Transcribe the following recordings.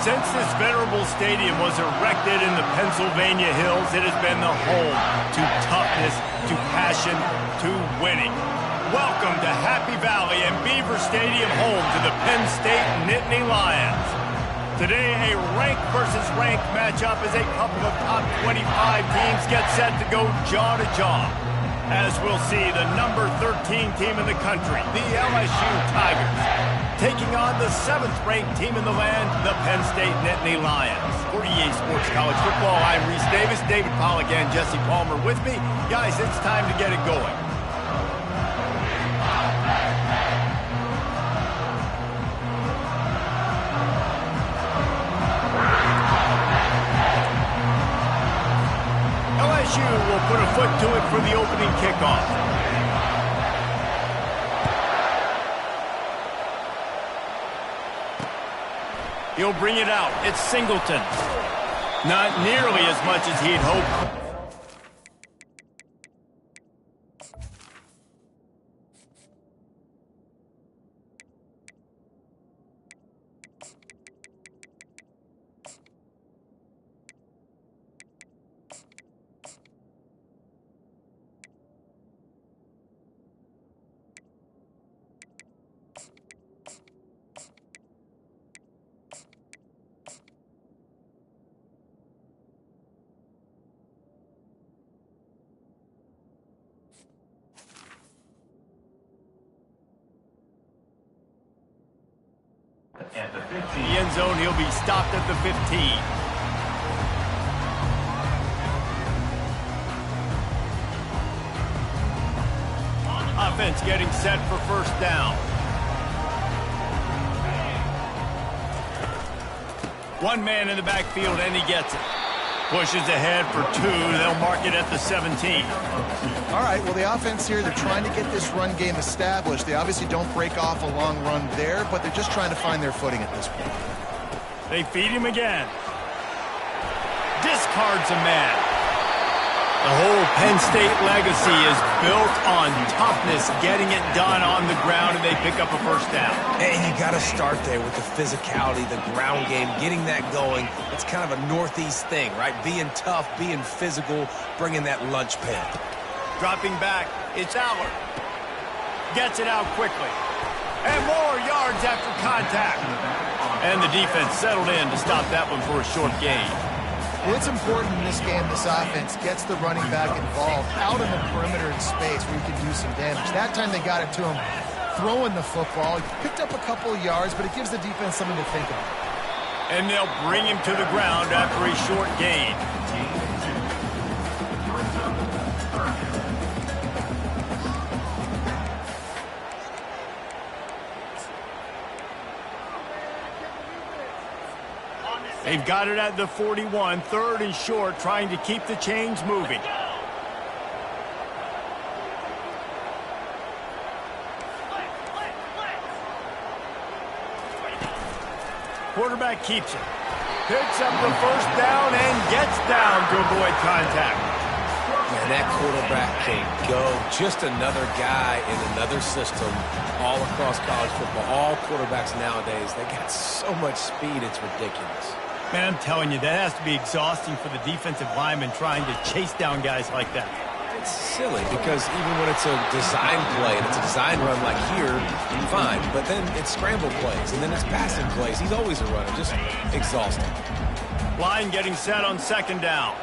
Since this venerable stadium was erected in the Pennsylvania hills, it has been the home to toughness, to passion, to winning. Welcome to Happy Valley and Beaver Stadium, home to the Penn State Nittany Lions. Today, a rank versus rank matchup as a couple of top 25 teams get set to go jaw to jaw. As we'll see, the number 13 team in the country, the LSU Tigers, taking on the 7th-ranked team in the land, the Penn State Nittany Lions. For EA Sports College Football, I'm Reese Davis, David Pollack, and Jesse Palmer with me. Guys, it's time to get it going. LSU will put a foot to it for the opening kickoff. He'll bring it out. It's Singleton. Not nearly as much as he'd hoped. At the 15. The end zone, he'll be stopped at the 15. Offense getting set for first down. One man in the backfield, and he gets it. Pushes ahead for 2. They'll mark it at the 17. All right, well, the offense here, they're trying to get this run game established. They obviously don't break off a long run there, but they're just trying to find their footing at this point. They feed him again. Discards a man. The whole Penn State legacy is built on toughness, getting it done on the ground, and they pick up a first down. And you got to start there with the physicality, the ground game, getting that going. It's kind of a Northeast thing, right? Being tough, being physical, bringing that lunch pail. Dropping back, it's Allard. Gets it out quickly. And more yards after contact. And the defense settled in to stop that one for a short gain. Well, it's important in this game, this offense gets the running back involved out in the perimeter in space where you can do some damage. That time they got it to him throwing the football. He picked up a couple of yards, but it gives the defense something to think about. And they'll bring him to the ground after a short gain. They've got it at the 41, 3rd and short, trying to keep the chains moving. Quarterback keeps it. Picks up the first down and gets down to avoid contact. Man, that quarterback can go. Just another guy in another system all across college football. All quarterbacks nowadays, they got so much speed, it's ridiculous. Man, I'm telling you, that has to be exhausting for the defensive lineman trying to chase down guys like that. It's silly because even when it's a design play and it's a design run like here, fine. But then it's scramble plays and then it's passing plays. He's always a runner, just exhausting. Line getting set on 2nd down.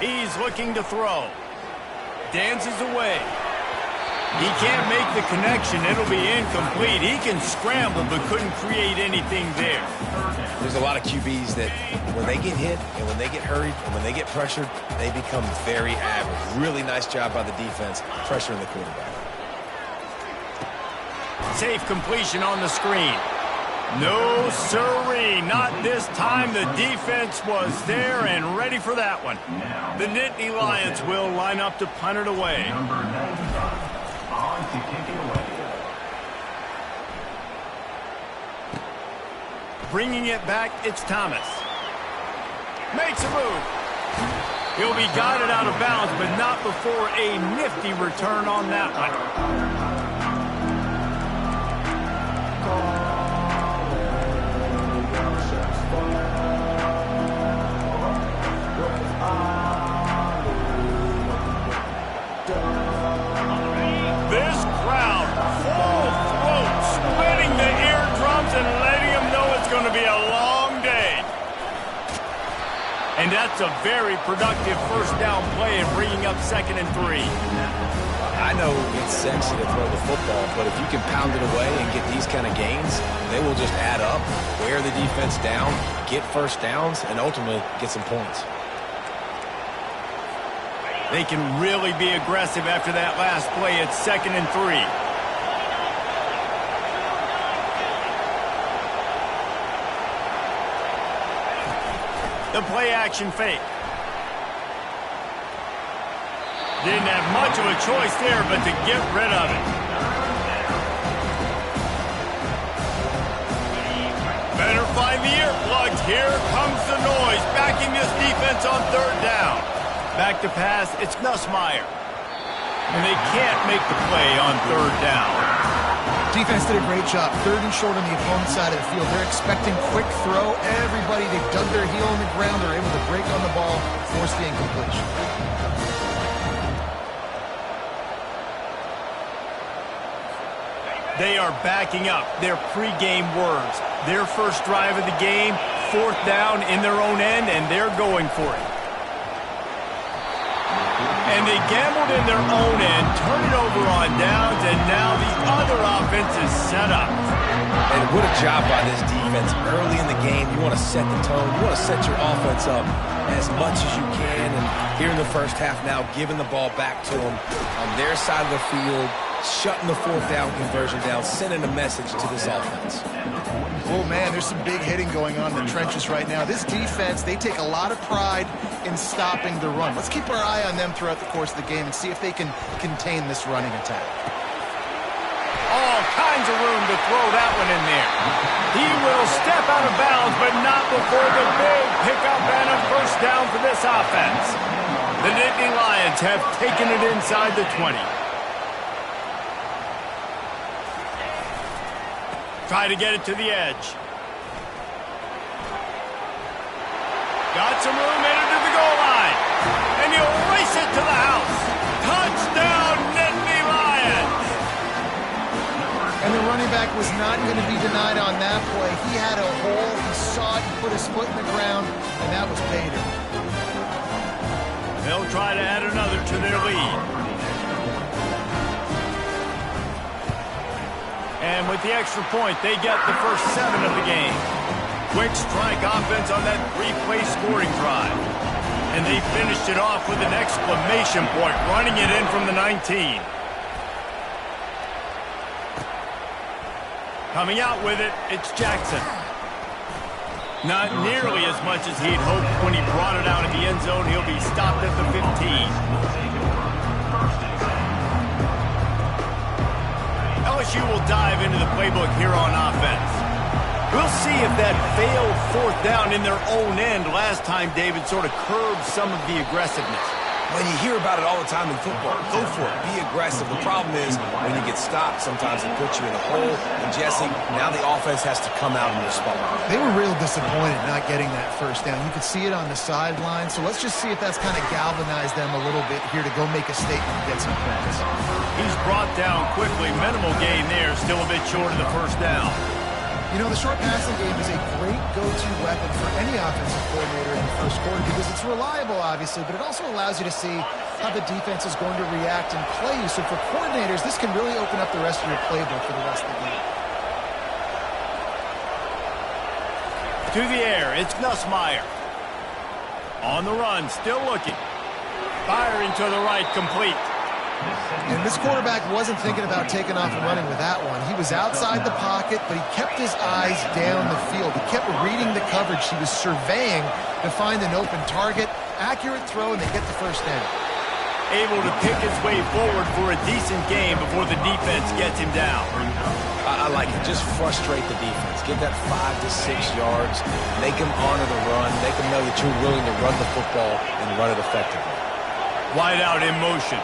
He's looking to throw. Dances away. He can't make the connection. It'll be incomplete. He can scramble, but couldn't create anything there. There's a lot of QBs that when they get hit and when they get hurried and when they get pressured, they become very average. Really nice job by the defense, pressuring the quarterback. Safe completion on the screen. No, sirree, not this time. The defense was there and ready for that one. The Nittany Lions will line up to punt it away. Number 95. On to kick it away. Bringing it back, it's Thomas. Makes a move. He'll be guided out of bounds, but not before a nifty return on that one. This crowd, full throat, splitting the eardrums and letting them know it's going to be a long day. And that's a very productive first down play and bringing up 2nd and 3. I know it's sexy to throw the football, but if you can pound it away and get these kind of gains, they will just add up, wear the defense down, get first downs, and ultimately get some points. They can really be aggressive after that last play. It's 2nd and 3. The play action fake. Didn't have much of a choice there, but to get rid of it. Better find the earplugs. Here comes the noise, backing this defense on 3rd down. Back to pass, it's Nussmeier. And they can't make the play on 3rd down. Defense did a great job. 3rd and short on the opponent's side of the field. They're expecting quick throw. Everybody, they dug their heel in the ground. They're able to break on the ball, force the incompletion. They are backing up their pregame words. Their first drive of the game, 4th down in their own end, and they're going for it. And they gambled in their own end, turn it over on downs, and now the other offense is set up. And what a job by this defense. Early in the game, you want to set the tone. You want to set your offense up as much as you can. And here in the first half now, giving the ball back to them on their side of the field, shutting the 4th down conversion down, sending a message to this offense. Oh, man, there's some big hitting going on in the trenches right now. This defense, they take a lot of pride in stopping the run. Let's keep our eye on them throughout the course of the game and see if they can contain this running attack. All kinds of room to throw that one in there. He will step out of bounds, but not before the big pickup and a first down for this offense. The Nittany Lions have taken it inside the 20. Try to get it to the edge. Got some room, headed to the goal line. And he'll race it to the house. Touchdown, Nittany Lions! And the running back was not going to be denied on that play. He had a hole, he saw it, he put his foot in the ground, and that was pay dirt. They'll try to add another to their lead. And with the extra point, they get the first 7 of the game. Quick strike offense on that 3-play scoring drive. And they finished it off with an exclamation point, running it in from the 19. Coming out with it, it's Jackson. Not nearly as much as he'd hoped when he brought it out of the end zone. He'll be stopped at the 15. LSU will dive into the playbook here on offense. We'll see if that failed 4th down in their own end last time, David, sort of curbed some of the aggressiveness. When you hear about it all the time in football, go for it. Be aggressive. The problem is when you get stopped, sometimes it puts you in a hole. And, Jesse, now the offense has to come out and respond. They were real disappointed not getting that first down. You could see it on the sideline. So let's just see if that's kind of galvanized them a little bit here to go make a statement and get some points. He's brought down quickly. Minimal gain there. Still a bit short of the first down. You know, the short passing game is a great go-to weapon for any offensive coordinator in the first quarter because it's reliable, obviously, but it also allows you to see how the defense is going to react and play you. So for coordinators, this can really open up the rest of your playbook for the rest of the game. To the air, it's Nussmeier. On the run, still looking. Firing to the right, complete. And this quarterback wasn't thinking about taking off and running with that one. He was outside the pocket, but he kept his eyes down the field. He kept reading the coverage. He was surveying to find an open target. Accurate throw, and they get the first down. able to pick his way forward for a decent game before the defense gets him down. I like it. Just frustrate the defense. Get that 5 to 6 yards. Make them honor the run. Make them know that you're willing to run the football and run it effectively. Wide out in motion.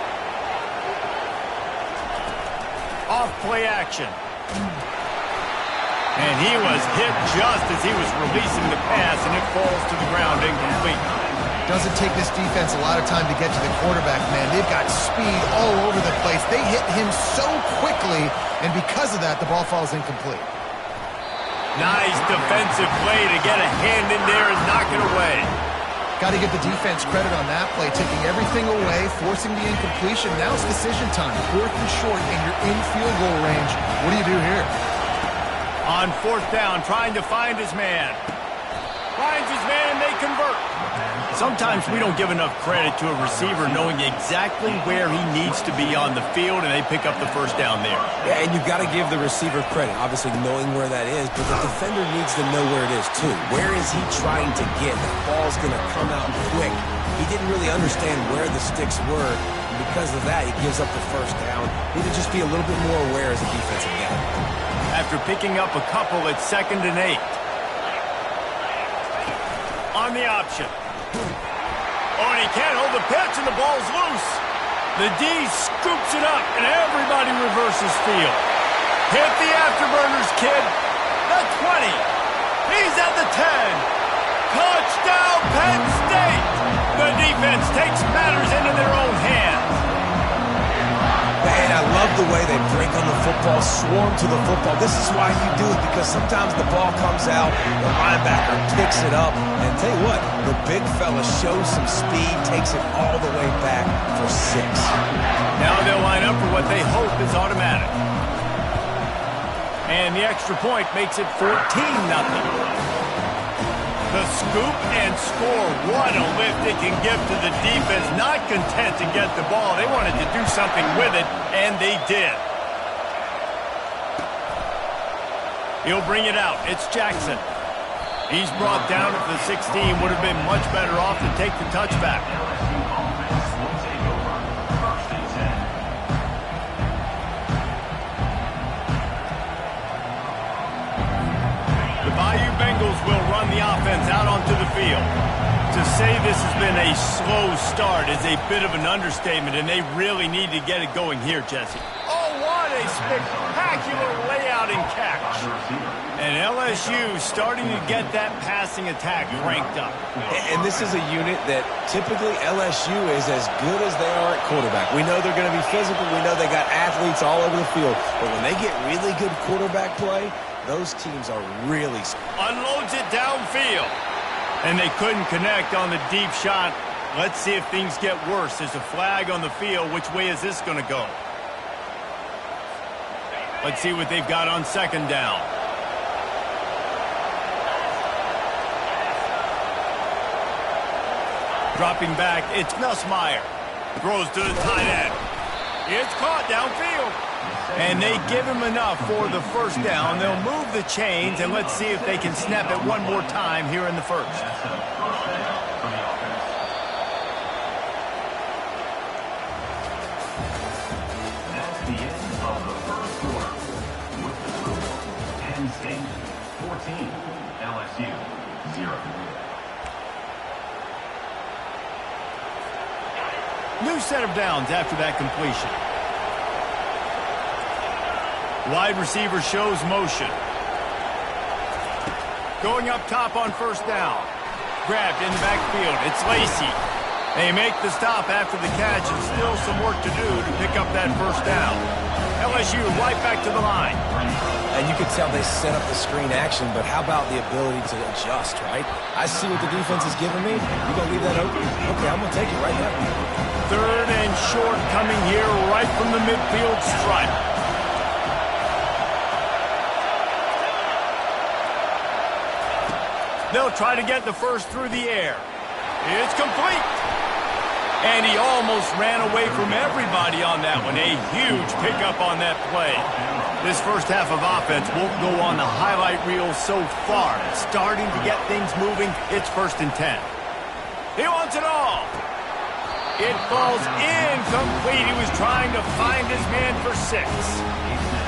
Off play action. And he was hit just as he was releasing the pass, and it falls to the ground incomplete. Doesn't take this defense a lot of time to get to the quarterback, man. They've got speed all over the place. They hit him so quickly, and because of that, the ball falls incomplete. Nice defensive play to get a hand in there and knock it away. Got to give the defense credit on that play, taking everything away, forcing the incompletion. Now it's decision time. 4th and short, and you're in field goal range. What do you do here? On 4th down, trying to find his man. Finds his man, and they convert. Sometimes we don't give enough credit to a receiver knowing exactly where he needs to be on the field, and they pick up the first down there. Yeah, and you've got to give the receiver credit, obviously knowing where that is, but the defender needs to know where it is too. Where is he trying to get? The ball's going to come out quick. He didn't really understand where the sticks were, and because of that, he gives up the first down. Need to just be a little bit more aware as a defensive guy. After picking up a couple, it's 2nd and 8. On the option. Oh, and he can't hold the pitch, and the ball's loose. The D scoops it up, and everybody reverses field. Hit the afterburners, kid. The 20. He's at the 10. Touchdown, Penn State. The defense takes matters into their own hands. And I love the way they break on the football, swarm to the football. This is why you do it, because sometimes the ball comes out, the linebacker picks it up, and tell you what, the big fella shows some speed, takes it all the way back for 6. Now they'll line up for what they hope is automatic. And the extra point makes it 14-0. The scoop and score. What a lift it can give to the defense. Not content to get the ball. They wanted to do something with it, and they did. He'll bring it out. It's Jackson. He's brought down at the 16. Would have been much better off to take the touchback. Bayou Bengals will run the offense out onto the field. To say this has been a slow start is a bit of an understatement, and they really need to get it going here, Jesse. Oh, what a spectacular layout and catch. And LSU starting to get that passing attack cranked up. And this is a unit that typically LSU is as good as they are at quarterback. We know they're going to be physical. We know they got athletes all over the field. But when they get really good quarterback play, those teams are really... Unloads it downfield. And they couldn't connect on the deep shot. Let's see if things get worse. There's a flag on the field. Which way is this going to go? Let's see what they've got on 2nd down. Dropping back, it's Nussmeier. Throws to the tight end. It's caught downfield. And they give him enough for the first down. They'll move the chains, and let's see if they can snap it one more time here in the first. That's the end of the first quarter. With the score, Penn State 14, LSU 0. New set of downs after that completion. Wide receiver shows motion. Going up top on 1st down. Grabbed in the backfield. It's Lacey. They make the stop after the catch, and still some work to do to pick up that 1st down. LSU right back to the line. And you could tell they set up the screen action, but how about the ability to adjust, right? I see what the defense is giving me. You going to leave that open? Okay, I'm going to take it right now. 3rd and short coming here right from the midfield stripe. They'll try to get the first through the air. It's complete. And he almost ran away from everybody on that one. A huge pickup on that play. This first half of offense won't go on the highlight reel so far. Starting to get things moving. It's 1st and 10. He wants it all. It falls incomplete. He was trying to find his man for 6.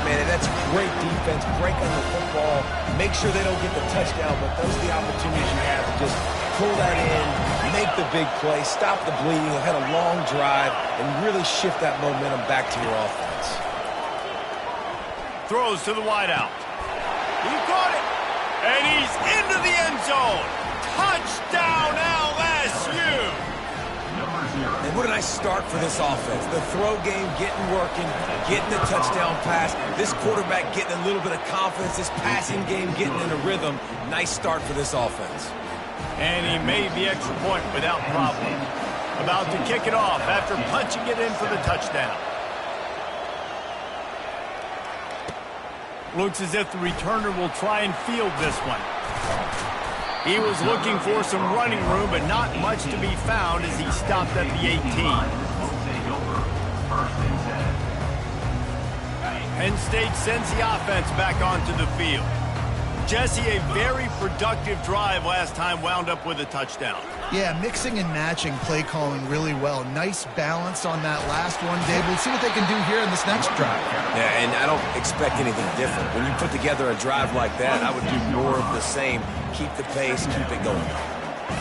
Man, that's great defense. Break on the football. Make sure they don't get the touchdown, but those are the opportunities you have to just pull that in, make the big play, stop the bleeding, have a long drive, and really shift that momentum back to your offense. Throws to the wideout. He caught it, and he's into the end zone. Touchdown, LSU! And what a nice start for this offense. The throw game getting working, getting the touchdown pass. This quarterback getting a little bit of confidence. This passing game getting in a rhythm. Nice start for this offense. And he made the extra point without problem. About to kick it off after punching it in for the touchdown. Looks as if the returner will try and field this one. He was looking for some running room, but not much to be found as he stopped at the 18. Penn State sends the offense back onto the field. Jesse, a very productive drive last time wound up with a touchdown. Yeah, mixing and matching play calling really well. Nice balance on that last one, Dave. We'll see what they can do here in this next drive. Yeah, and I don't expect anything different. When you put together a drive like that, I would do more of the same. Keep the pace, keep it going.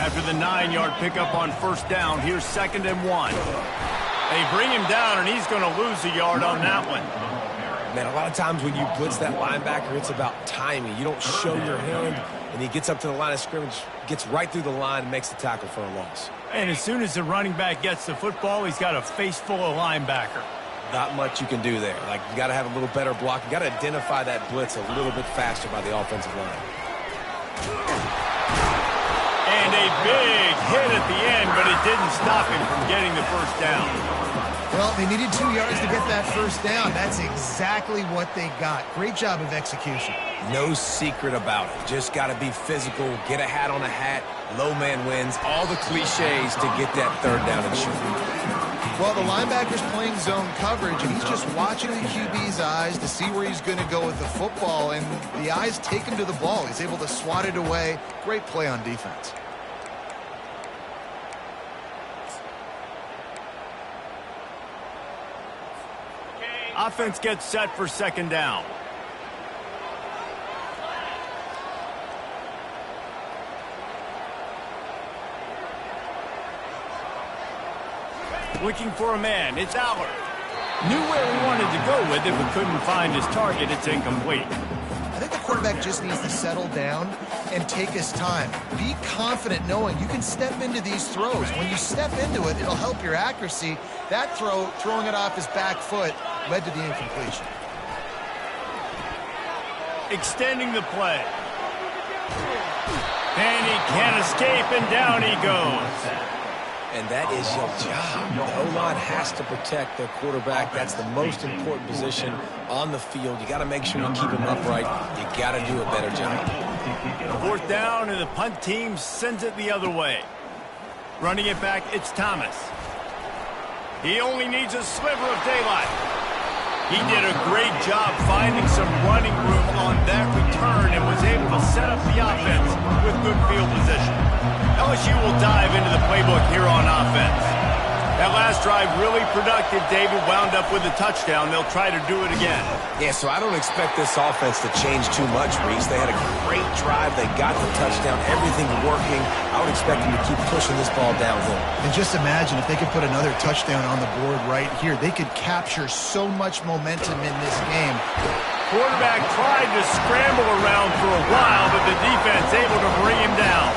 After the 9-yard pickup on first down, here's 2nd and 1. They bring him down, and he's going to lose a yard on that one. Man, a lot of times when you blitz that linebacker, it's about timing. You don't show your hand, and he gets up to the line of scrimmage, gets right through the line, and makes the tackle for a loss. And as soon as the running back gets the football, he's got a face full of linebacker. Not much you can do there. Like, you got to have a little better block. You got to identify that blitz a little bit faster by the offensive line. And a big hit at the end, but it didn't stop him from getting the first down. Well, they needed 2 yards to get that first down. That's exactly what they got. Great job of execution. No secret about it. Just got to be physical, get a hat on a hat, low man wins, all the cliches to get that 3rd down and short. Well, the linebacker's playing zone coverage, and he's just watching the QB's eyes to see where he's going to go with the football, and the eyes take him to the ball. He's able to swat it away. Great play on defense. Offense gets set for 2nd down. Looking for a man. It's Allard. Knew where he wanted to go with it, but couldn't find his target. It's incomplete. I think the quarterback just needs to settle down and take his time. Be confident knowing you can step into these throws. When you step into it, it'll help your accuracy. That throw, throwing it off his back foot, led to the incompletion. Extending the play. And he can't escape, and down he goes. And that is your job. The O-line has to protect their quarterback. That's the most important position on the field. You got to make sure you keep him upright. You got to do a better job. 4th down, and the punt team sends it the other way. Running it back, it's Thomas. He only needs a sliver of daylight. He did a great job finding some running room on that return and was able to set up the offense with good field position. LSU will dive into the playbook here on offense. That last drive really productive. David wound up with a touchdown. They'll try to do it again. Yeah, so I don't expect this offense to change too much, Reese. They had a great drive. They got the touchdown. Everything's working. I would expect them to keep pushing this ball downhill. And just imagine if they could put another touchdown on the board right here. They could capture so much momentum in this game. Quarterback tried to scramble around for a while, but the defense able to bring him down.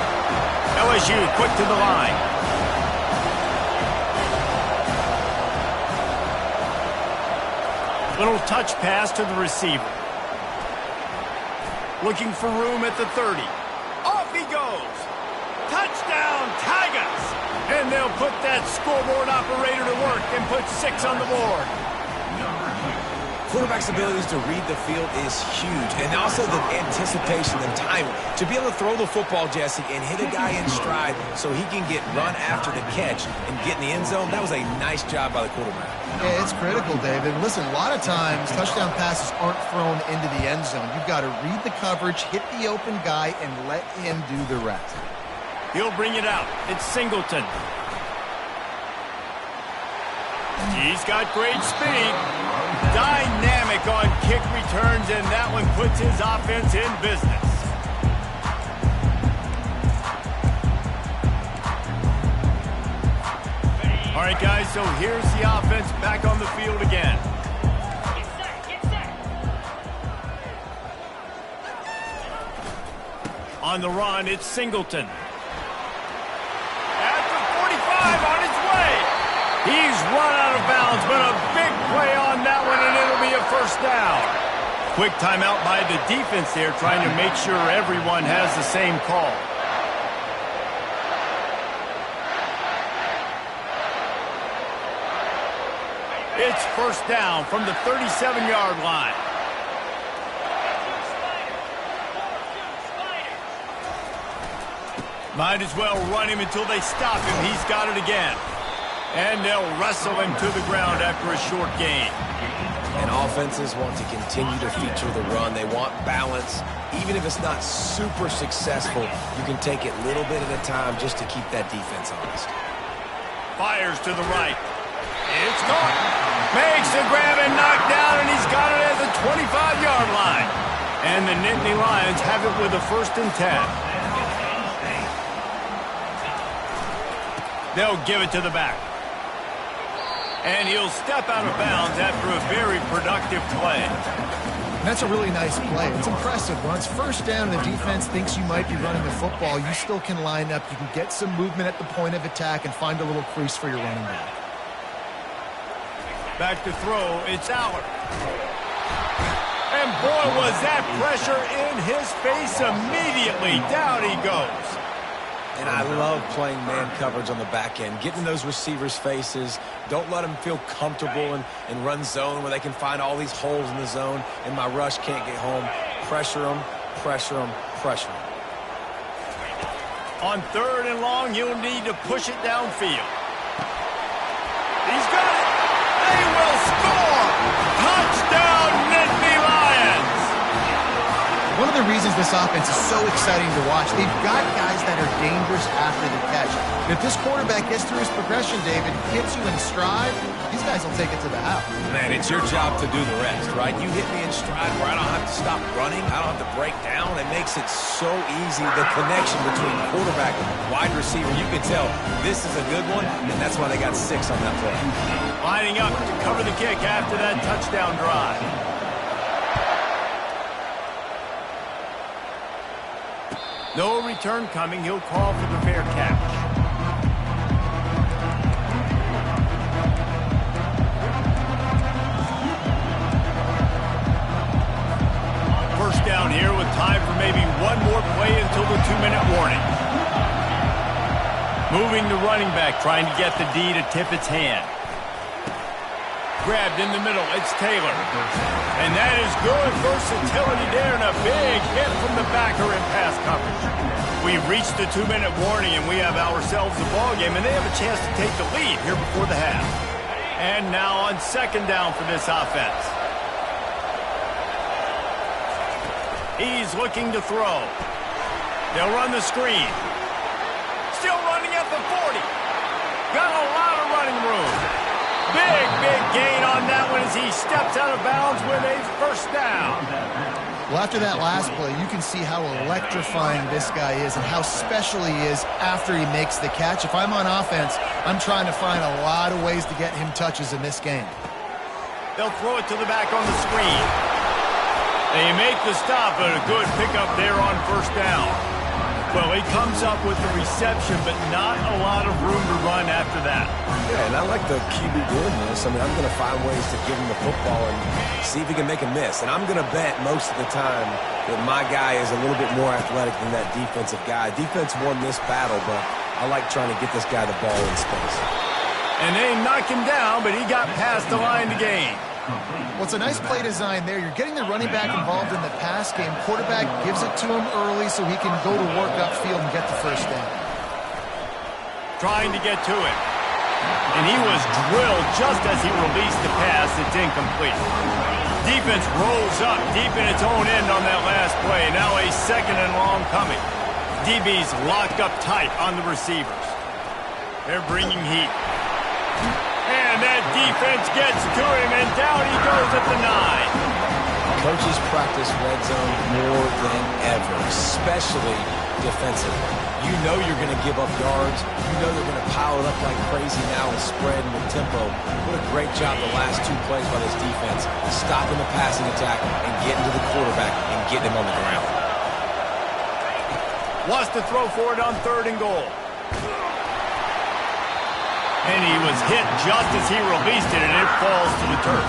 LSU quick to the line. Little touch pass to the receiver. Looking for room at the 30. Off he goes. Touchdown, Tigers. And they'll put that scoreboard operator to work and put 6 on the board. Quarterback's abilities to read the field is huge, and also the anticipation and timing. To be able to throw the football, Jesse, and hit a guy in stride so he can get run after the catch and get in the end zone, that was a nice job by the quarterback. Yeah, it's critical, David. Listen, a lot of times touchdown passes aren't thrown into the end zone. You've got to read the coverage, hit the open guy, and let him do the rest. He'll bring it out. It's Singleton. He's got great speed. Dynamic on kick returns, and that one puts his offense in business. All right, guys, so here's the offense back on the field again. Get set. On the run, it's Singleton. At the 45, on its way. He's run out of bounds, but a big play on that one, and it'll be a first down. Quick timeout by the defense there, trying to make sure everyone has the same call. It's first down from the 37-yard line. Might as well run him until they stop him. He's got it again. And they'll wrestle him to the ground after a short gain. And offenses want to continue to feature the run. They want balance. Even if it's not super successful, you can take it little bit at a time just to keep that defense honest. Fires to the right. It's caught. Makes the grab and knocked down, and he's got it at the 25-yard line. And the Nittany Lions have it with a 1st and 10. They'll give it to the back. And he'll step out of bounds after a very productive play. And that's a really nice play. It's impressive. Once first down, the defense thinks you might be running the football. You still can line up. You can get some movement at the point of attack and find a little crease for your running back. Back to throw, it's Aller. And boy, was that pressure in his face immediately. Down he goes. And I love playing man coverage on the back end, getting those receivers' faces. Don't let them feel comfortable and run zone where they can find all these holes in the zone, and my rush can't get home. Pressure them, pressure them, pressure them. On 3rd and long, you'll need to push it downfield. He's got it. They will score. Touchdown, Nittany Lions. One of the reasons this offense is so exciting to watch, they've got guys that are dangerous after the catch. And if this quarterback gets through his progression, David, hits you in stride, these guys will take it to the house. Man, it's your job to do the rest, right? You hit me in stride where I don't have to stop running. I don't have to break down. It makes it so easy. The connection between quarterback and wide receiver, you can tell this is a good one, and that's why they got 6 on that play. Lining up to cover the kick after that touchdown drive. No return coming. He'll call for the fair catch. First down here with time for maybe one more play until the 2-minute warning. Moving the running back, trying to get the D to tip its hand. Grabbed in the middle, it's Taylor. And that is good versatility there, and a big hit from the backer in pass coverage. We've reached the 2-minute warning, and we have ourselves a ball game, and they have a chance to take the lead here before the half. And now on 2nd down for this offense. He's looking to throw. They'll run the screen. Still running at the 40. Got a lot of running room. Big gain on that one as he steps out of bounds with a 1st down. Well, after that last play, you can see how electrifying this guy is and how special he is after he makes the catch. If I'm on offense, I'm trying to find a lot of ways to get him touches in this game. They'll throw it to the back on the screen. They make the stop, but a good pickup there on 1st down. Well, he comes up with the reception, but not a lot of room to run after that. Yeah, and I like the QB doing this. I mean, I'm going to find ways to give him the football and see if he can make a miss. And I'm going to bet most of the time that my guy is a little bit more athletic than that defensive guy. Defense won this battle, but I like trying to get this guy the ball in space. And they knock him down, but he got past the line to gain. Well, it's a nice play design there. You're getting the running back involved in the pass game. Quarterback gives it to him early so he can go to work upfield and get the 1st down. Trying to get to it. And he was drilled just as he released the pass. It's incomplete. Defense rolls up deep in its own end on that last play. Now a 2nd and long coming. DB's locked up tight on the receivers. They're bringing heat. And that That defense gets to him, and down he goes at the 9. Coaches practice red zone more than ever, especially defensively. You know you're going to give up yards. You know they're going to pile it up like crazy now with spread and with tempo. What a great job the last 2 plays by this defense, stopping the passing attack and getting to the quarterback and getting him on the ground. Wants to throw for it on 3rd and goal. And he was hit just as he released it, and it falls to the turf.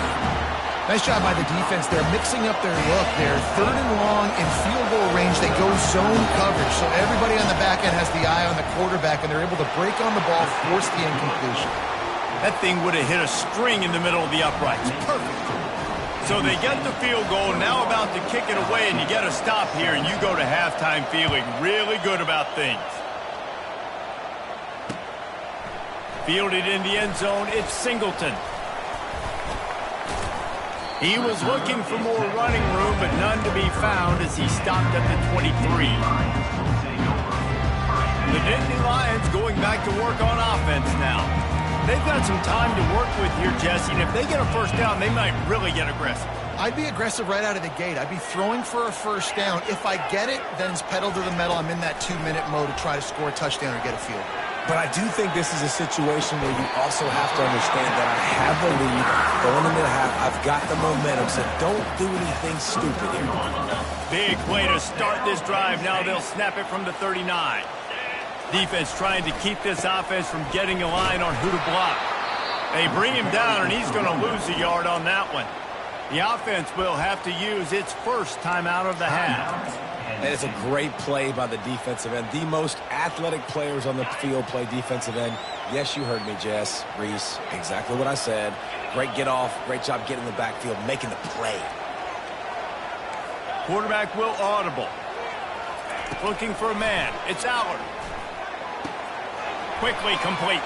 Nice job by the defense. They're mixing up their look. They're 3rd and long in field goal range. They go zone coverage, so everybody on the back end has the eye on the quarterback, and they're able to break on the ball, force the incompletion. That thing would have hit a string in the middle of the uprights. Perfect. So they get the field goal, now about to kick it away, and you get a stop here, and you go to halftime feeling really good about things. Fielded in the end zone, it's Singleton. He was looking for more running room, but none to be found as he stopped at the 23. The Nittany Lions going back to work on offense now. They've got some time to work with here, Jesse, and if they get a first down, they might really get aggressive. I'd be aggressive right out of the gate. I'd be throwing for a first down. If I get it, then it's pedal to the metal. I'm in that 2-minute mode to try to score a touchdown or get a field. But I do think this is a situation where you also have to understand that I have the lead going into the half. I've got the momentum, so don't do anything stupid here. Big play to start this drive. Now they'll snap it from the 39. Defense trying to keep this offense from getting a line on who to block. They bring him down, and he's going to lose a yard on that one. The offense will have to use its first timeout of the half. And it's a great play by the defensive end. The most athletic players on the field play defensive end. Yes, you heard me, Jess, Reese. Exactly what I said. Great get off. Great job getting in the backfield, making the play. Quarterback will audible. Looking for a man. It's Allard. Quickly complete.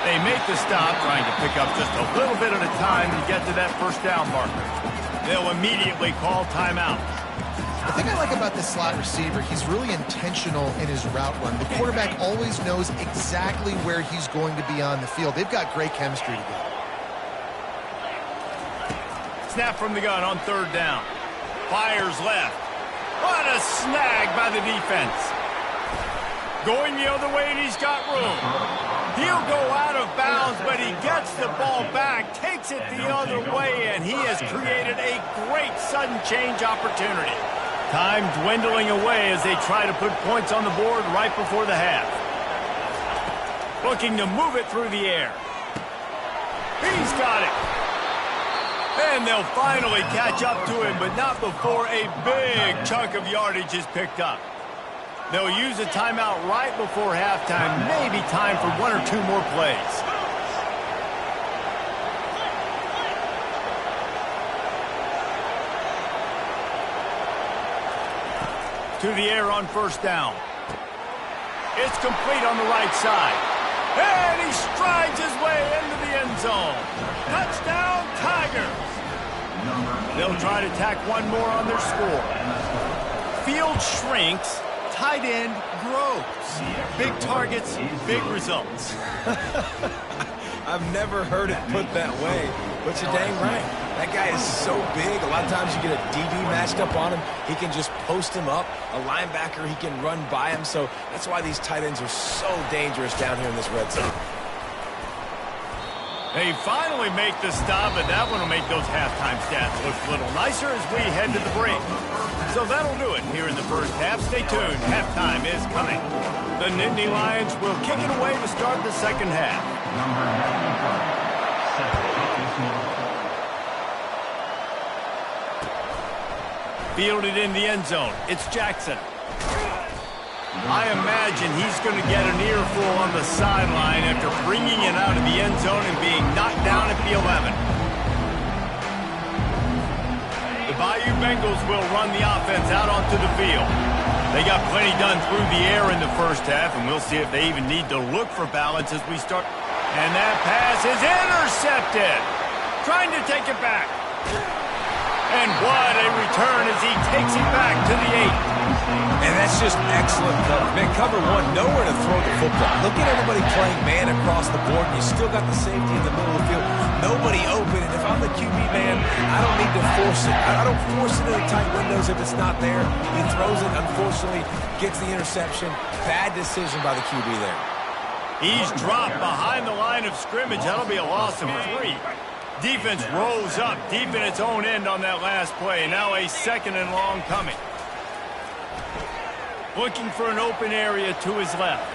They make the stop, trying to pick up just a little bit at a time to get to that first down marker. They'll immediately call timeout. The thing I like about this slot receiver, he's really intentional in his route run. The quarterback always knows exactly where he's going to be on the field. They've got great chemistry together. Snap from the gun on 3rd down. Fires left. What a snag by the defense. Going the other way, and he's got room. He'll go out of bounds, but he gets the ball back, takes it the other way, and he has created a great sudden change opportunity. Time dwindling away as they try to put points on the board right before the half. Looking to move it through the air. He's got it. And they'll finally catch up to him, but not before a big chunk of yardage is picked up. They'll use a timeout right before halftime, maybe time for 1 or 2 more plays. To the air on 1st down. It's complete on the right side. And he strides his way into the end zone. Touchdown, Tigers. They'll try to tack one more on their score. Field shrinks. Tight end grows. Big targets, big results. I've never heard it put that way, but you're dang right. That guy is so big. A lot of times you get a DB matched up on him. He can just post him up. A linebacker, he can run by him. So that's why these tight ends are so dangerous down here in this red zone. They finally make the stop, but that one will make those halftime stats look a little nicer as we head to the break. So that'll do it here in the first half. Stay tuned. Halftime is coming. The Nittany Lions will kick it away to start the second half. Fielded in the end zone. It's Jackson. I imagine he's going to get an earful on the sideline after bringing it out of the end zone and being knocked down at the 11. The Bayou Bengals will run the offense out onto the field. They got plenty done through the air in the first half, and we'll see if they even need to look for balance as we start. And that pass is intercepted. Trying to take it back. And what a return as he takes it back to the 8. And that's just excellent cover. Man, cover one, nowhere to throw the football. Look at everybody playing man across the board. You still got the safety in the middle of the field. Nobody open. And if I'm the QB, man, I don't need to force it. I don't force it into tight windows if it's not there. He throws it, unfortunately, gets the interception. Bad decision by the QB there. He's dropped behind the line of scrimmage. That'll be a loss of 3. Defense rolls up deep in its own end on that last play. Now a 2nd and long coming. Looking for an open area to his left.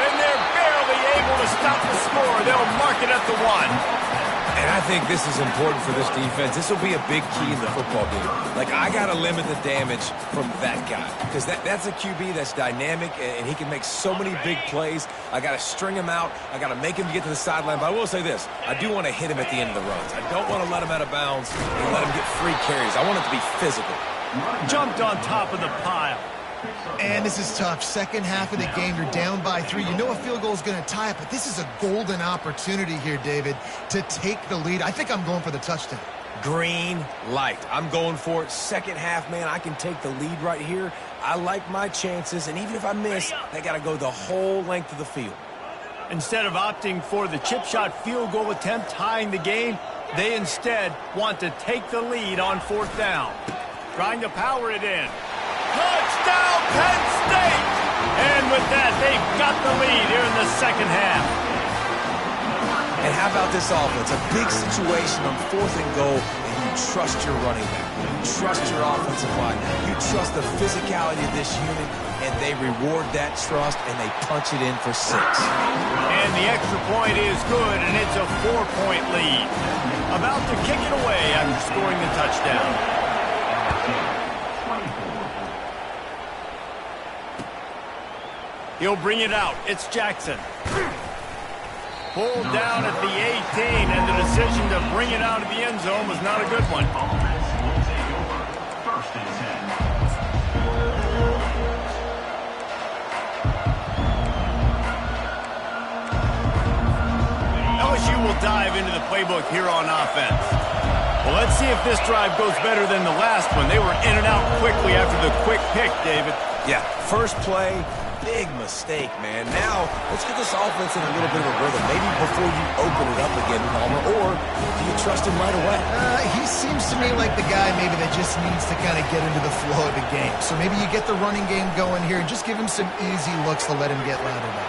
And they're barely able to stop the score. They'll mark it at the 1. And I think this is important for this defense. This will be a big key in the football game. Like, I got to limit the damage from that guy because that's a QB that's dynamic, and he can make so many big plays. I got to string him out. I got to make him get to the sideline. But I will say this. I do want to hit him at the end of the runs. I don't want to let him out of bounds and let him get free carries. I want it to be physical. Jumped on top of the pile. And this is tough. Second half of the game, you're down by 3. You know a field goal is going to tie it, but this is a golden opportunity here, David, to take the lead. I think I'm going for the touchdown. Green light. I'm going for it. Second half, man, I can take the lead right here. I like my chances, and even if I miss, they got to go the whole length of the field. Instead of opting for the chip shot field goal attempt tying the game, they instead want to take the lead on 4th down. Trying to power it in. Touchdown, Penn State! And with that, they've got the lead here in the second half. And how about this offense? A big situation on 4th and goal, and you trust your running back. You trust your offensive line. You trust the physicality of this unit, and they reward that trust, and they punch it in for 6. And the extra point is good, and it's a 4-point lead. About to kick it away after scoring the touchdown. He'll bring it out. It's Jackson. Pulled down at the 18, and the decision to bring it out of the end zone was not a good one. LSU will dive into the playbook here on offense. Well, let's see if this drive goes better than the last one. They were in and out quickly after the quick pick, David. Yeah, first play. Big mistake, man. Now, let's get this offense in a little bit of a rhythm. Maybe before you open it up again, Palmer, or do you trust him right away? He seems to me like the guy maybe that just needs to kind of get into the flow of the game. So maybe you get the running game going here and just give him some easy looks to let him get louder up.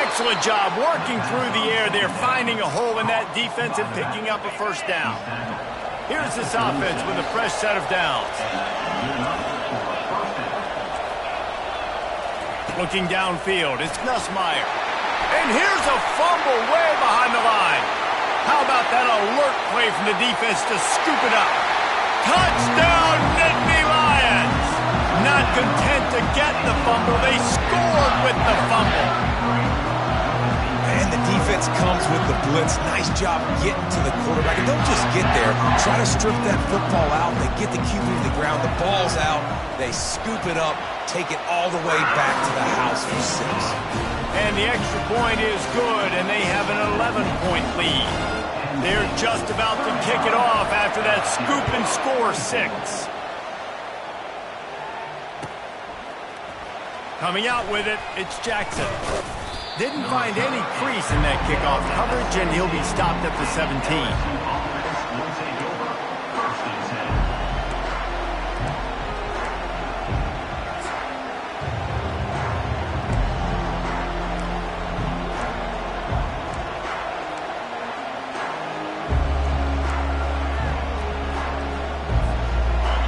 Excellent job working through the air there, finding a hole in that defense and picking up a 1st down. Here's this offense with a fresh set of downs. Looking downfield, it's Nussmeier. And here's a fumble way behind the line. How about that alert play from the defense to scoop it up? Touchdown, Nittany Lions! Not content to get the fumble, they scored with the fumble. And the defense comes with the blitz. Nice job getting to the quarterback. And don't just get there. Try to strip that football out. They get the QB to the ground. The ball's out. They scoop it up, take it all the way back to the house for 6. And the extra point is good, and they have an 11-point lead. They're just about to kick it off after that scoop and score 6. Coming out with it, it's Jackson. Didn't find any crease in that kickoff coverage, and he'll be stopped at the 17.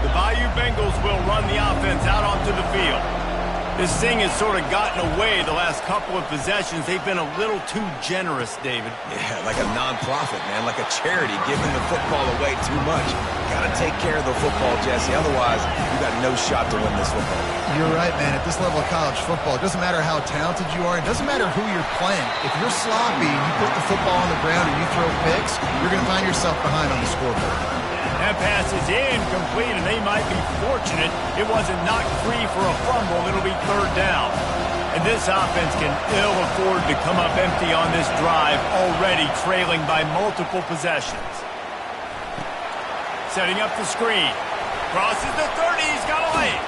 The Bayou Bengals will run the offense out onto the field. This thing has sort of gotten away the last couple of possessions. They've been a little too generous, David. Yeah, like a non-profit, man, like a charity, giving the football away too much. Got to take care of the football, Jesse. Otherwise, you got no shot to win this football game. You're right, man. At this level of college football, it doesn't matter how talented you are. It doesn't matter who you're playing. If you're sloppy and you put the football on the ground or you throw picks, you're going to find yourself behind on the scoreboard. That pass is incomplete, and they might be fortunate it wasn't knocked free for a fumble. It'll be 3rd down. And this offense can ill afford to come up empty on this drive, already trailing by multiple possessions. Setting up the screen. Crosses the 30. He's got a lane.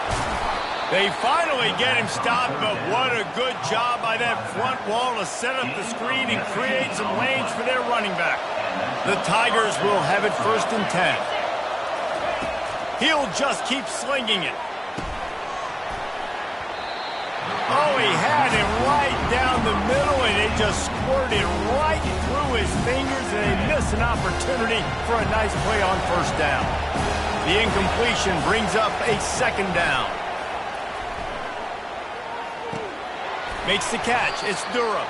They finally get him stopped, but what a good job by that front wall to set up the screen and create some lanes for their running back. The Tigers will have it 1st and 10. He'll just keep slinging it. Oh, he had him right down the middle, and it just squirted right through his fingers, and they miss an opportunity for a nice play on 1st down. The incompletion brings up a 2nd down. Makes the catch. It's Durham.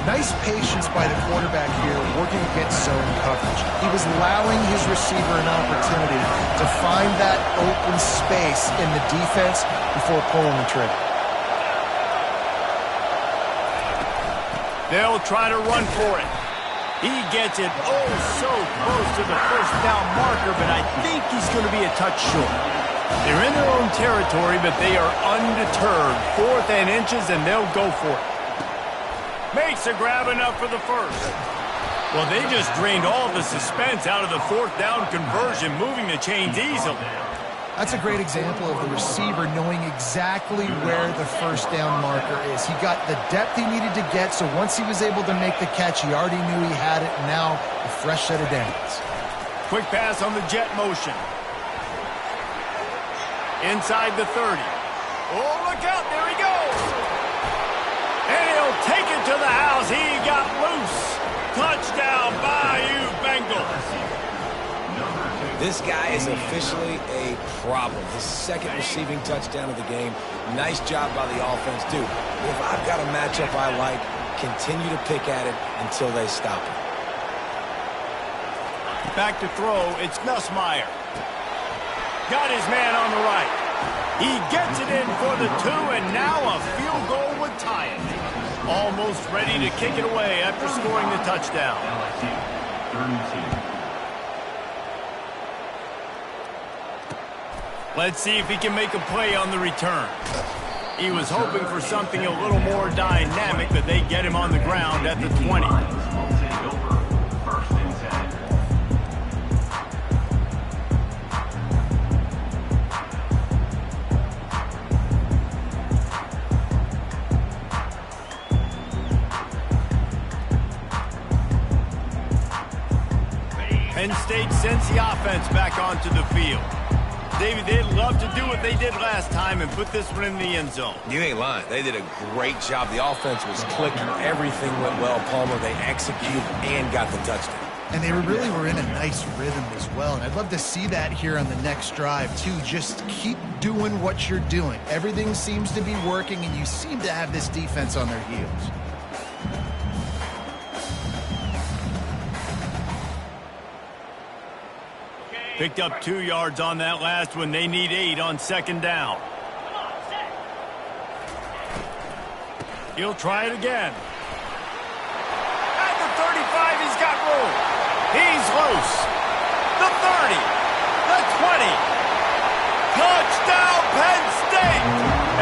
Nice patience by the quarterback here, working against zone coverage. He was allowing his receiver an opportunity to find that open space in the defense before pulling the trigger. They'll try to run for it. He gets it oh so close to the 1st down marker, but I think he's going to be a touch short. They're in their own territory, but they are undeterred. 4th and inches, and they'll go for it. Makes a grab enough for the 1st. Well, they just drained all the suspense out of the 4th down conversion, moving the chains easily. That's a great example of the receiver knowing exactly where the 1st down marker is. He got the depth he needed to get, so once he was able to make the catch, he already knew he had it, and now a fresh set of downs. Quick pass on the jet motion. Inside the 30. Oh, look out, there he goes. And he'll take it to the house. He got loose. Touchdown, Bayou Bengals. This guy is officially a problem. His 2nd receiving touchdown of the game. Nice job by the offense, too. If I've got a matchup I like, continue to pick at it until they stop it. Back to throw, it's Nussmeier. Got his man on the right. He gets it in for the 2, and now a field goal would tie it. Almost ready to kick it away after scoring the touchdown. LSU, 32. Let's see if he can make a play on the return. He was hoping for something a little more dynamic, but they get him on the ground at the 20. Penn State sends the offense back onto the field. David, they'd love to do what they did last time and put this one in the end zone. You ain't lying. They did a great job. The offense was clicking. Everything went well. Palmer, they executed and got the touchdown. And they really were in a nice rhythm as well. And I'd love to see that here on the next drive, too. Just keep doing what you're doing. Everything seems to be working, and you seem to have this defense on their heels. Picked up 2 yards on that last one. They need 8 on 2nd down. He'll try it again. At the 35, he's got room. He's loose. The 30. The 20. Touchdown, Penn State.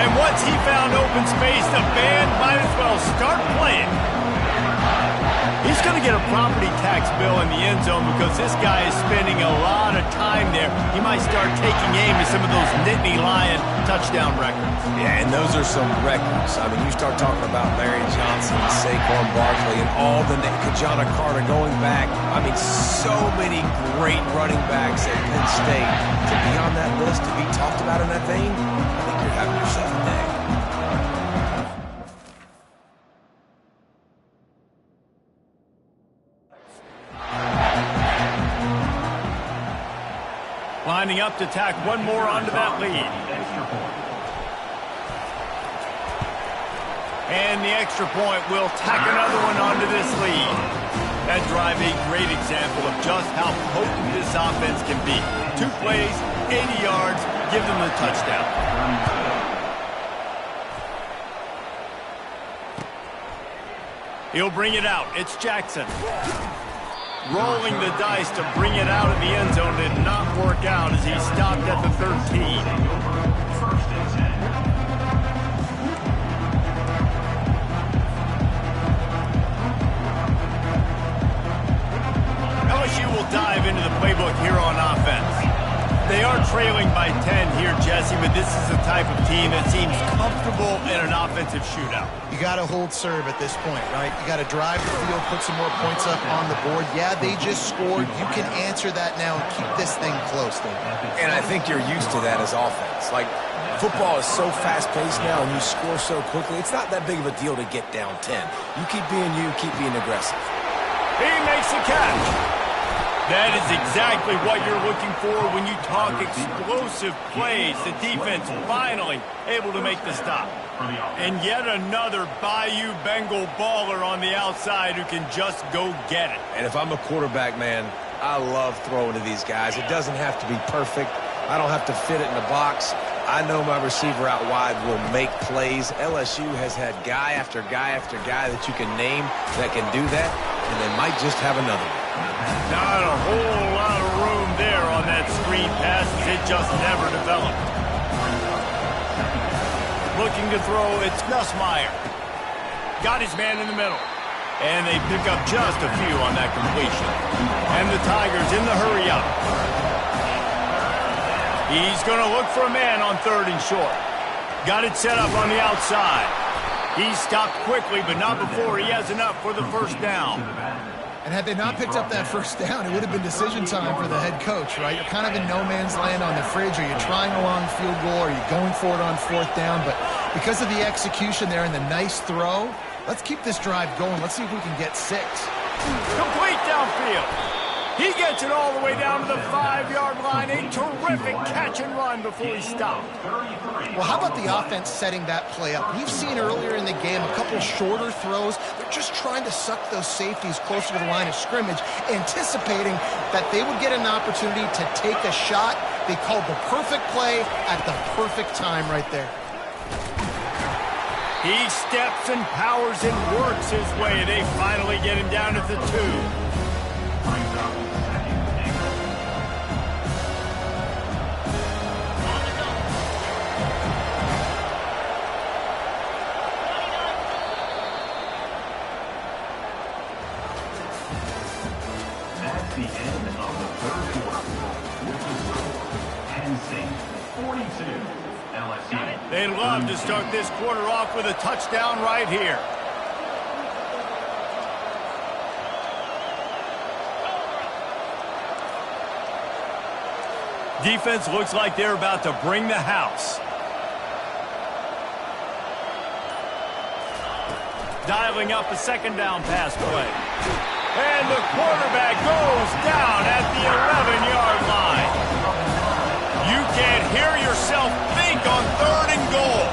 And once he found open space, the band might as well start playing. He's going to get a property tax bill in the end zone because this guy is spending a lot of time there. He might start taking aim at some of those Nittany Lion touchdown records. Yeah, and those are some records. I mean, you start talking about Larry Johnson, Saquon Barkley, and all the Kajana Carter going back. I mean, so many great running backs at Penn State. To be on that list, to be talked about in that vein, I think you're having yourself a day. Lining up to tack one more onto that lead. And the extra point will tack another one onto this lead. That drive a great example of just how potent this offense can be. 2 plays, 80 yards, give them the touchdown. He'll bring it out. It's Jackson. Rolling the dice to bring it out of the end zone did not work out as he stopped at the 13. into the playbook here on offense. They are trailing by 10 here, Jesse, but this is the type of team that seems comfortable in an offensive shootout. You got to hold serve at this point, right? You got to drive the field, put some more points up on the board. Yeah, they just scored. You can answer that now and keep this thing close, though. And I think you're used to that as offense. Like, football is so fast-paced now and you score so quickly, it's not that big of a deal to get down 10. You keep being aggressive. He makes the catch. That is exactly what you're looking for when you talk explosive plays. The defense finally able to make the stop. And yet another Bayou Bengal baller on the outside who can just go get it. And if I'm a quarterback, man, I love throwing to these guys. It doesn't have to be perfect. I don't have to fit it in the box. I know my receiver out wide will make plays. LSU has had guy after guy after guy that you can name that can do that, and they might just have another one. Not a whole lot of room there on that screen pass as it just never developed. Looking to throw, it's Nussmeier. Got his man in the middle. And they pick up just a few on that completion. And the Tigers in the hurry up. He's going to look for a man on 3rd and short. Got it set up on the outside. He stopped quickly, but not before he has enough for the first down. And had they not picked up that first down, it would have been decision time for the head coach, right? You're kind of in no man's land on the fridge. Are you trying a long field goal? Are you going for it on 4th down? But because of the execution there and the nice throw, let's keep this drive going. Let's see if we can get 6. Complete downfield. He gets it all the way down to the 5-yard line. A terrific catch and run before he stopped. Well, how about the offense setting that play up? We've seen earlier in the game a couple shorter throws. They're just trying to suck those safeties closer to the line of scrimmage, anticipating that they would get an opportunity to take a shot. They called the perfect play at the perfect time right there. He steps and powers and works his way. They finally get him down at the 2. The end of the 3rd quarter, which is Penn State 42, LSU. They'd love to start this quarter off with a touchdown right here. Defense looks like they're about to bring the house. Dialing up a 2nd down pass play. And the quarterback goes down at the 11-yard line. You can't hear yourself think on 3rd and goal.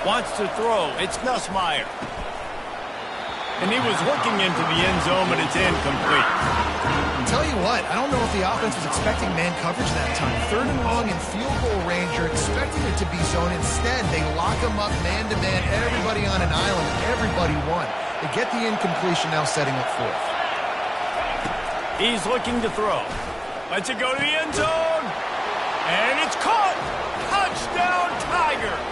Wants to throw. It's Nussmeier. And he was looking into the end zone, but it's incomplete. Tell you what, I don't know if the offense was expecting man coverage that time. 3rd and long in field goal range, you're expecting it to be zone. Instead, they lock them up man-to-man, everybody on an island, everybody won. They get the incompletion, now setting up 4th. He's looking to throw. Lets it go to the end zone. And it's caught. Touchdown, Tigers.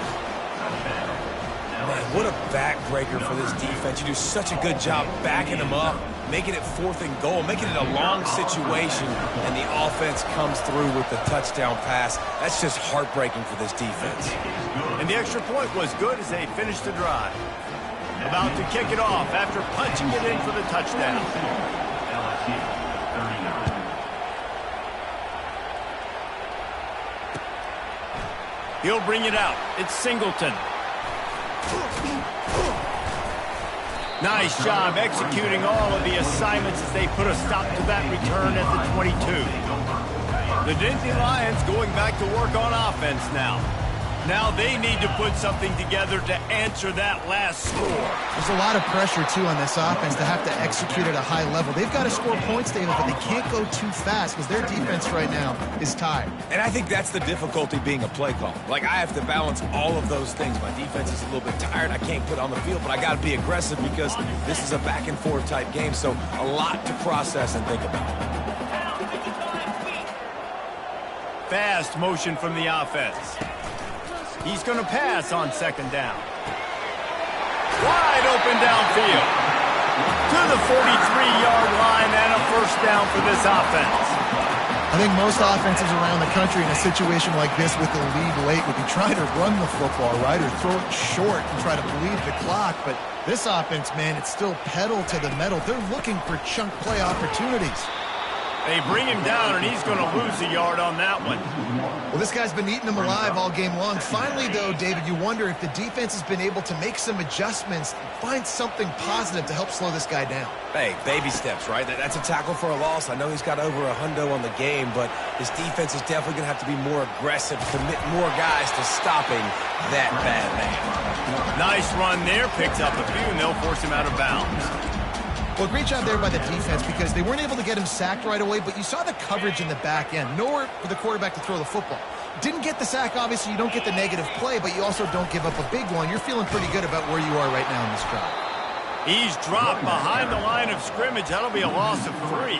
Man, what a backbreaker for this defense. You do such a good job backing them up, making it 4th and goal, making it a long situation, and the offense comes through with the touchdown pass. That's just heartbreaking for this defense. And the extra point was good as they finished the drive. About to kick it off after punching it in for the touchdown. LSU 39. He'll bring it out. It's Singleton. Nice job executing all of the assignments as they put a stop to that return at the 22. The Nittany Lions going back to work on offense now. Now they need to put something together to answer that last score. There's a lot of pressure, too, on this offense to have to execute at a high level. They've got to score points, David, but they can't go too fast because their defense right now is tired. And I think that's the difficulty being a play call. Like, I have to balance all of those things. My defense is a little bit tired. I can't put on the field, but I got to be aggressive because this is a back-and-forth type game, so a lot to process and think about. Fast motion from the offense. He's going to pass on 2nd down. Wide open downfield. To the 43-yard line and a first down for this offense. I think most offenses around the country in a situation like this with the lead late would be trying to run the football, right, or throw it short and try to bleed the clock. But this offense, man, it's still pedal to the metal. They're looking for chunk play opportunities. They bring him down, and he's going to lose a yard on that one. Well, this guy's been eating them alive all game long. Finally, though, David, you wonder if the defense has been able to make some adjustments, find something positive to help slow this guy down. Hey, baby steps, right? That's a tackle for a loss. I know he's got over $100 on the game, but this defense is definitely going to have to be more aggressive, commit more guys to stopping that bad man. Nice run there, picks up a few, and they'll force him out of bounds. Well, great job there by the defense because they weren't able to get him sacked right away, but you saw the coverage in the back end. Nowhere for the quarterback to throw the football. Didn't get the sack, obviously. You don't get the negative play, but you also don't give up a big one. You're feeling pretty good about where you are right now in this drive. He's dropped behind the line of scrimmage. That'll be a loss of 3.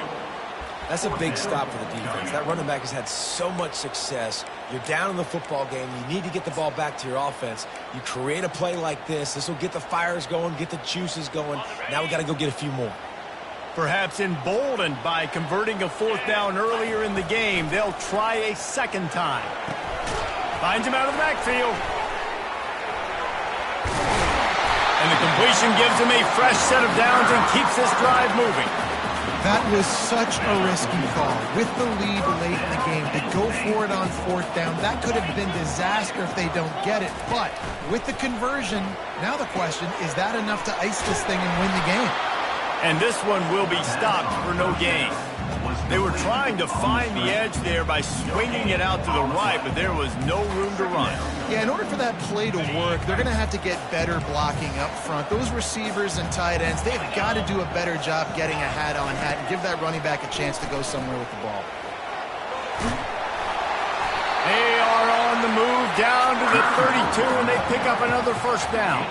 That's a big stop for the defense. That running back has had so much success. You're down in the football game. You need to get the ball back to your offense. You create a play like this. This will get the fires going, get the juices going. Now we got to go get a few more. Perhaps emboldened by converting a 4th down earlier in the game, they'll try a second time. Finds him out of the backfield. And the completion gives him a fresh set of downs and keeps this drive moving. That was such a risky call. With the lead late in the game, to go for it on 4th down, that could have been disaster if they don't get it. But with the conversion, now the question, is that enough to ice this thing and win the game? And this one will be stopped for no gain. They were trying to find the edge there by swinging it out to the right, but there was no room to run. Yeah, in order for that play to work, they're going to have to get better blocking up front. Those receivers and tight ends, they've got to do a better job getting a hat-on-hat and give that running back a chance to go somewhere with the ball. They are on the move down to the 32, and they pick up another first down.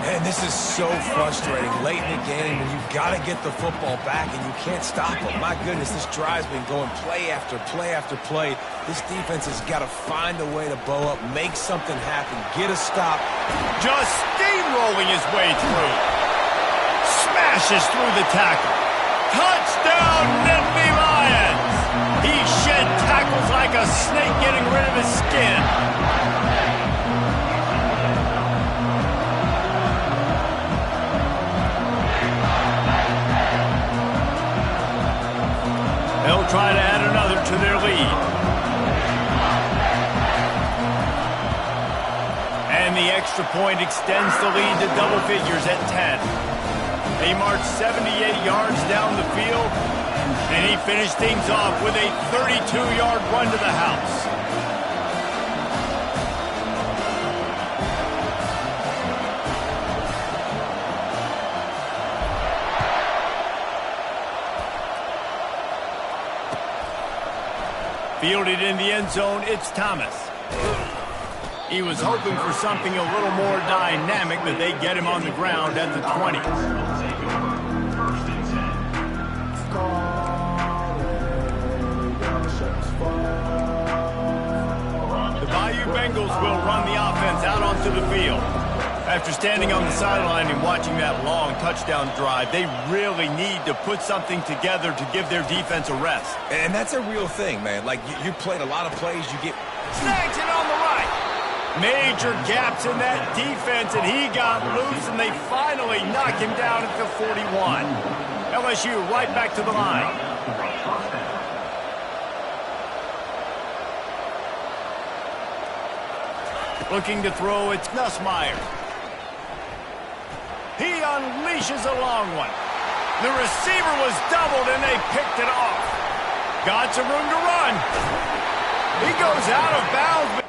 And this is so frustrating late in the game, and you've got to get the football back, and you can't stop it. My goodness, this drive's been going play after play after play. This defense has got to find a way to bow up, make something happen, get a stop. Just steamrolling his way through. Smashes through the tackle. Touchdown, Nittany Lions! He shed tackles like a snake getting rid of his skin. They'll try to add another to their lead. And the extra point extends the lead to double figures at 10. They marched 78 yards down the field, and he finished things off with a 32-yard run to the house. Fielded in the end zone, it's Thomas. He was hoping for something a little more dynamic, but they get him on the ground at the 20. The Bayou Bengals will run the offense out onto the field. After standing on the sideline and watching that long touchdown drive, they really need to put something together to give their defense a rest. And that's a real thing, man. Like, you played a lot of plays, you get... Snags it on the right. Major gaps in that defense, and he got loose, and they finally knock him down at the 41. LSU right back to the line. Looking to throw, it's Nussmeier. He unleashes a long one. The receiver was doubled, and they picked it off. Got some room to run. He goes out of bounds,